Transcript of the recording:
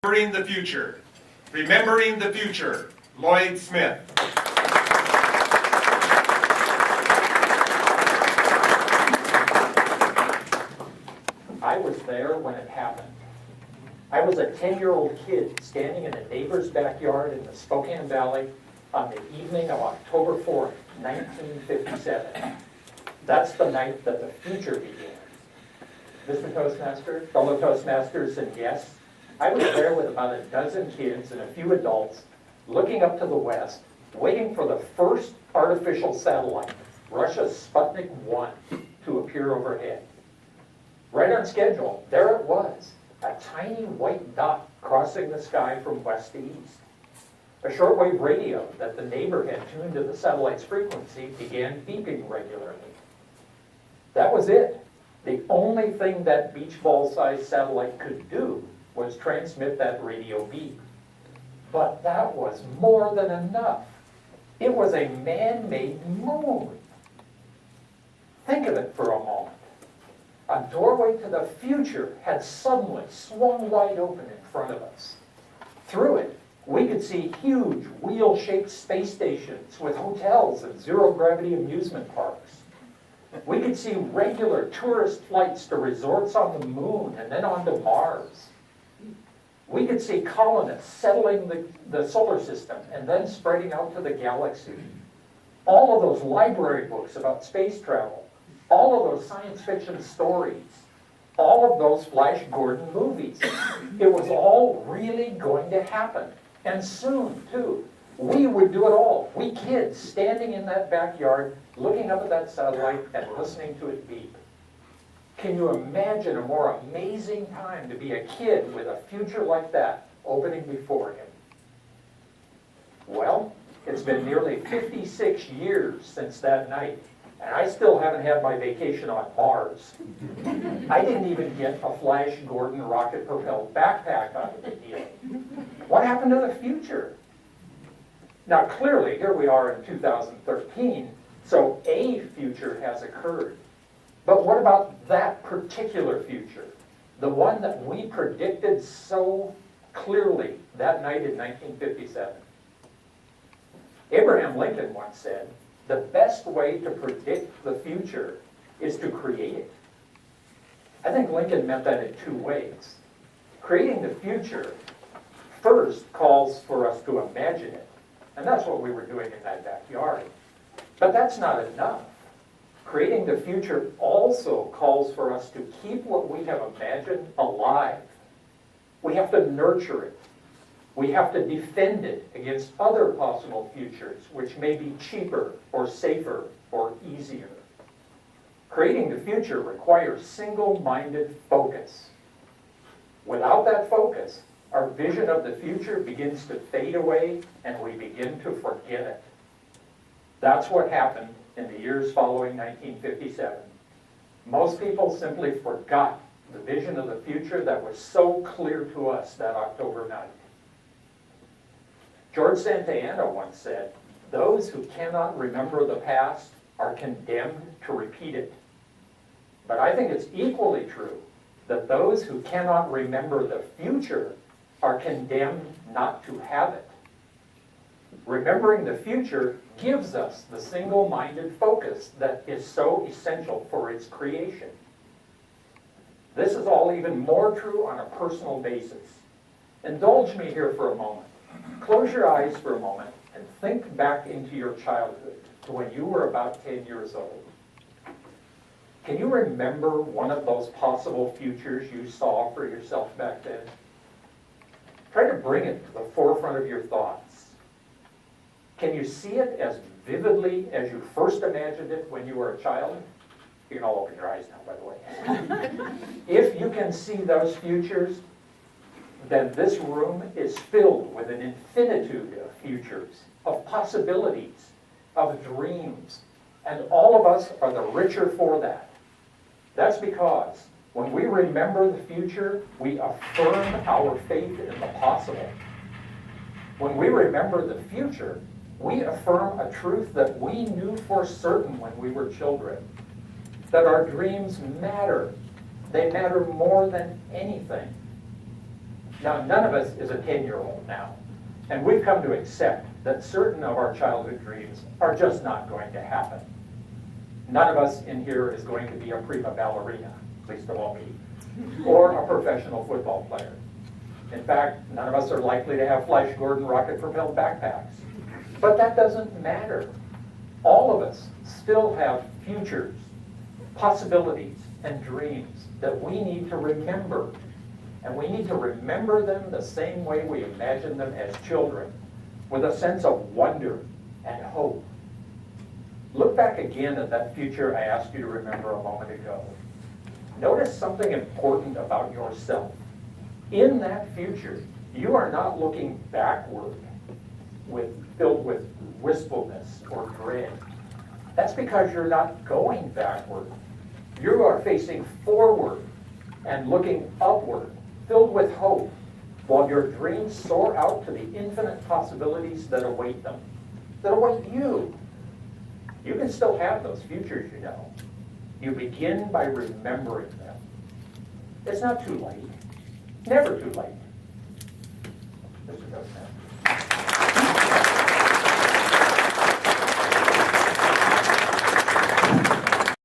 Remembering the future. Remembering the future. Lloyd Smith. I was there when it happened. I was a 10-year-old kid standing in a neighbor's backyard in the Spokane Valley on the evening of October 4th, 1957. That's the night that the future began. Mr. Toastmaster, fellow Toastmasters, and guests, I was there with about a dozen kids and a few adults looking up to the west, waiting for the first artificial satellite, Russia's Sputnik 1, to appear overhead. Right on schedule, there it was, a tiny white dot crossing the sky from west to east. A shortwave radio that the neighbor had tuned to the satellite's frequency began beeping regularly. That was it. The only thing that beach ball-sized satellite could do was transmit that radio beep. But that was more than enough. It was a man-made moon. Think of it for a moment. A doorway to the future had suddenly swung wide open in front of us. Through it, we could see huge wheel-shaped space stations with hotels and zero-gravity amusement parks. We could see regular tourist flights to resorts on the moon and then on to Mars. We could see colonists settling the solar system and then spreading out to the galaxy. All of those library books about space travel, all of those science fiction stories, all of those Flash Gordon movies. It was all really going to happen, and soon, too. We would do it all. We kids standing in that backyard, looking up at that satellite and listening to it beep. Can you imagine a more amazing time to be a kid with a future like that opening before him? Well, it's been nearly 56 years since that night, and I still haven't had my vacation on Mars. I didn't even get a Flash Gordon rocket-propelled backpack out of the deal. What happened to the future? Now, clearly, here we are in 2013, so a future has occurred. But what about that particular future? The one that we predicted so clearly that night in 1957. Abraham Lincoln once said, "The best way to predict the future is to create it." I think Lincoln meant that in two ways. Creating the future first calls for us to imagine it, and that's what we were doing in that backyard. But that's not enough. Creating the future also calls for us to keep what we have imagined alive. We have to nurture it. We have to defend it against other possible futures, which may be cheaper or safer or easier. Creating the future requires single-minded focus. Without that focus, our vision of the future begins to fade away and we begin to forget it. That's what happened in the years following 1957. Most people simply forgot the vision of the future that was so clear to us that October night. George Santayana once said, "Those who cannot remember the past are condemned to repeat it." But I think it's equally true that those who cannot remember the future are condemned not to have it. Remembering the future gives us the single-minded focus that is so essential for its creation. This is all even more true on a personal basis. Indulge me here for a moment. Close your eyes for a moment and think back into your childhood to when you were about 10 years old. Can you remember one of those possible futures you saw for yourself back then? Try to bring it to the forefront of your thoughts. Can you see it as vividly as you first imagined it when you were a child? You can all open your eyes now, by the way. If you can see those futures, then this room is filled with an infinitude of futures, of possibilities, of dreams, and all of us are the richer for that. That's because when we remember the future, we affirm our faith in the possible. When we remember the future, we affirm a truth that we knew for certain when we were children, that our dreams matter. They matter more than anything. Now, none of us is a 10-year-old now, and we've come to accept that certain of our childhood dreams are just not going to happen. None of us in here is going to be a prima ballerina, at least of all me, or a professional football player. In fact, none of us are likely to have Flash Gordon rocket-propelled backpacks. But that doesn't matter. All of us still have futures, possibilities, and dreams that we need to remember. And we need to remember them the same way we imagined them as children, with a sense of wonder and hope. Look back again at that future I asked you to remember a moment ago. Notice something important about yourself. In that future, you are not looking backward filled with wistfulness or dread. That's because you're not going backward. You are facing forward and looking upward, filled with hope, while your dreams soar out to the infinite possibilities that await them, that await you. You can still have those futures, you know. You begin by remembering them. It's not too late. Never too late. Mr. President.